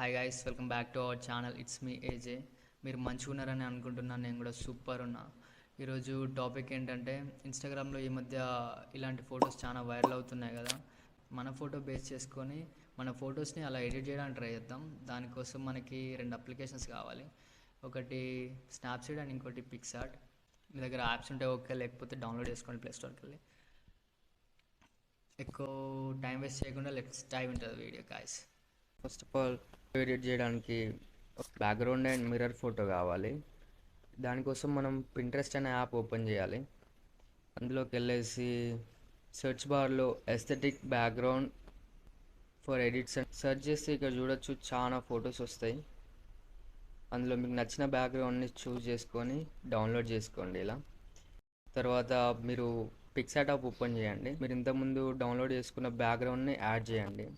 Hi guys, welcome back to our channel. It's me AJ. మీరు మంచిగా ఉన్నారని అనుకుంటున్నాను. నేను కూడా సూపర్ ఉన్నా. ఈరోజు టాపిక్ ఏంటంటే, ఇన్స్టాగ్రామ్లో ఈ మధ్య ఇలాంటి ఫొటోస్ చాలా వైరల్ అవుతున్నాయి కదా. మన ఫోటో బేస్ చేసుకొని మన ఫొటోస్ని అలా ఎడిట్ చేయడానికి ట్రై చేద్దాం. దానికోసం మనకి రెండు అప్లికేషన్స్ కావాలి. ఒకటి స్నాప్సీడ్ అండ్ ఇంకోటి పిక్సార్ట్. మీ దగ్గర యాప్స్ ఉంటే ఓకే, లేకపోతే డౌన్లోడ్ చేసుకోండి ప్లే స్టోర్కి వెళ్ళి. ఎక్కువ టైం వేస్ట్ చేయకుండా let's dive into the video guys. First of all edit చేయడానికి బ్యాక్గ్రౌండ్ అండ్ మిర్రర్ ఫోటో కావాలి. దానికోసం మనం పింట్రెస్ట్ అనే యాప్ ఓపెన్ చేయాలి. అందులోకి వెళ్ళేసి సెర్చ్ బార్లో ఎస్థెటిక్ బ్యాక్గ్రౌండ్ ఫర్ ఎడిట్స్ అని సెర్చ్ చేస్తే ఇక్కడ చూడొచ్చు చాలా ఫొటోస్ వస్తాయి. అందులో మీకు నచ్చిన బ్యాక్గ్రౌండ్ని చూస్ చేసుకొని డౌన్లోడ్ చేసుకోండి. ఇలా తర్వాత మీరు పిక్సార్ట్ యాప్ ఓపెన్ చేయండి. మీరు ఇంతకుముందు డౌన్లోడ్ చేసుకున్న బ్యాక్గ్రౌండ్ని యాడ్ చేయండి.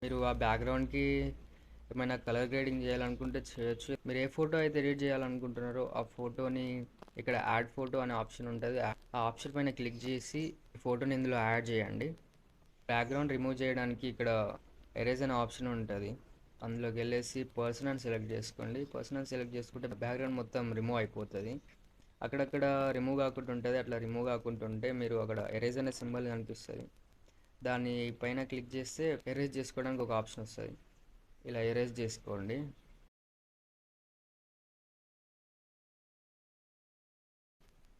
మీరు ఆ బ్యాక్గ్రౌండ్కి ఏమైనా కలర్ గ్రేడింగ్ చేయాలనుకుంటే చేయొచ్చు. మీరు ఏ ఫోటో అయితే ఎడిట్ చేయాలనుకుంటున్నారో ఆ ఫోటోని ఇక్కడ యాడ్ ఫోటో అనే ఆప్షన్ ఉంటుంది. ఆ ఆప్షన్ పైన క్లిక్ చేసి ఫోటోని ఇందులో యాడ్ చేయండి. బ్యాక్గ్రౌండ్ రిమూవ్ చేయడానికి ఇక్కడ ఎరేజ్ అనే ఆప్షన్ ఉంటుంది. అందులోకి వెళ్ళేసి పర్సన్ అని సెలెక్ట్ చేసుకోండి. పర్సన్ అని సెలెక్ట్ చేసుకుంటే బ్యాక్గ్రౌండ్ మొత్తం రిమూవ్ అయిపోతుంది. అక్కడక్కడ రిమూవ్ కాకుండా ఉంటుంది. అట్లా రిమూవ్ కాకుండా ఉంటే మీరు అక్కడ ఎరేజ్ అనే సింబల్ కనిపిస్తుంది. దాని పైన క్లిక్ చేస్తే ఎరేజ్ చేసుకోవడానికి ఒక ఆప్షన్ వస్తుంది. ఇలా ఎరేజ్ చేసుకోండి.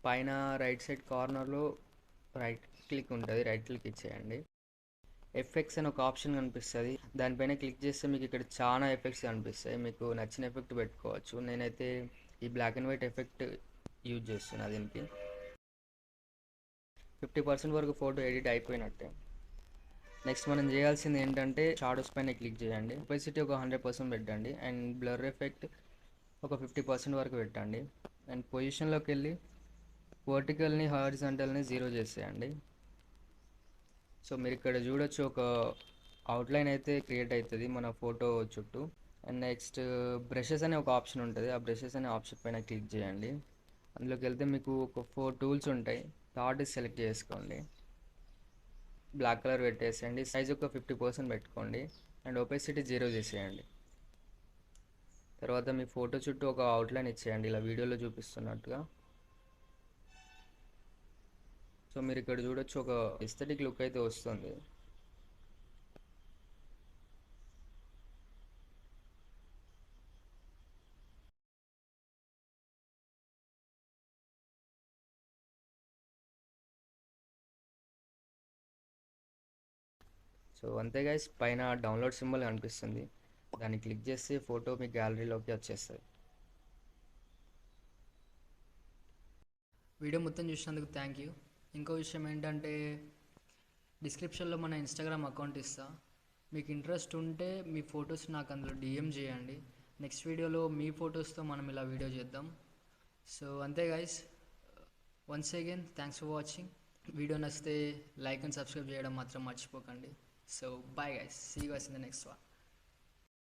పైన రైట్ సైడ్ కార్నర్లో రైట్ క్లిక్ ఉంటుంది. రైట్ క్లిక్ ఇచ్చేయండి. ఎఫెక్ట్స్ అని ఒక ఆప్షన్ కనిపిస్తుంది. దానిపైన క్లిక్ చేస్తే మీకు ఇక్కడ చాలా ఎఫెక్ట్స్ కనిపిస్తాయి. మీకు నచ్చిన ఎఫెక్ట్ పెట్టుకోవచ్చు. నేనైతే ఈ black and white effect use చేస్తున్నా. దీనికి 50% వరకు ఫోటో ఎడిట్ అయిపోయినట్టే. నెక్స్ట్ మనం చేయాల్సింది ఏంటంటే షాడోస్ పైన క్లిక్ చేయండి. ఒపెసిటీ ఒక 100% పెట్టండి అండ్ బ్లర్ ఎఫెక్ట్ ఒక 50% వరకు పెట్టండి. అండ్ పొజిషన్లోకి వెళ్ళి వర్టికల్ని హారిజాంటల్ని 0 చేసేయండి. సో మీరు ఇక్కడ చూడొచ్చు, ఒక అవుట్లైన్ అయితే క్రియేట్ అవుతుంది మన ఫోటో చుట్టూ. అండ్ నెక్స్ట్ బ్రషెస్ అనే ఒక ఆప్షన్ ఉంటుంది. ఆ బ్రషెస్ అనే ఆప్షన్ పైన క్లిక్ చేయండి. అందులోకి వెళ్తే మీకు ఒక 4 టూల్స్ ఉంటాయి. థాట్ సెలెక్ట్ చేసుకోండి. బ్లాక్ కలర్ పెట్టేసేయండి. సైజ్ ఒక 50% పెట్టుకోండి అండ్ ఒపెసిటీ 0 చేసేయండి. తర్వాత మీ ఫోటో చుట్టూ ఒక అవుట్లైన్ ఇచ్చేయండి, ఇలా వీడియోలో చూపిస్తున్నట్టుగా. సో మీరు ఇక్కడ చూడొచ్చు, ఒక ఎస్థెటిక్ లుక్ అయితే వస్తుంది. సో అంతే గైస్, పైన డౌన్లోడ్ సింబల్ కనిపిస్తుంది. దాన్ని క్లిక్ చేస్తే ఫోటో మీ గ్యాలరీలోకి వచ్చేస్తుంది. వీడియో మొత్తం చూసినందుకు థ్యాంక్ యూ. ఇంకో విషయం ఏంటంటే, డిస్క్రిప్షన్లో మన ఇన్స్టాగ్రామ్ అకౌంట్ ఇస్తా. మీకు ఇంట్రెస్ట్ ఉంటే మీ ఫొటోస్ నాకు అందులో డిఎం చేయండి. నెక్స్ట్ వీడియోలో మీ ఫొటోస్తో మనం ఇలా వీడియో చేద్దాం. సో అంతే guys, once again thanks for watching. Video నచ్చితే లైక్ అండ్ సబ్స్క్రైబ్ చేయడం మాత్రం మర్చిపోకండి. So bye guys, see you guys in the next one.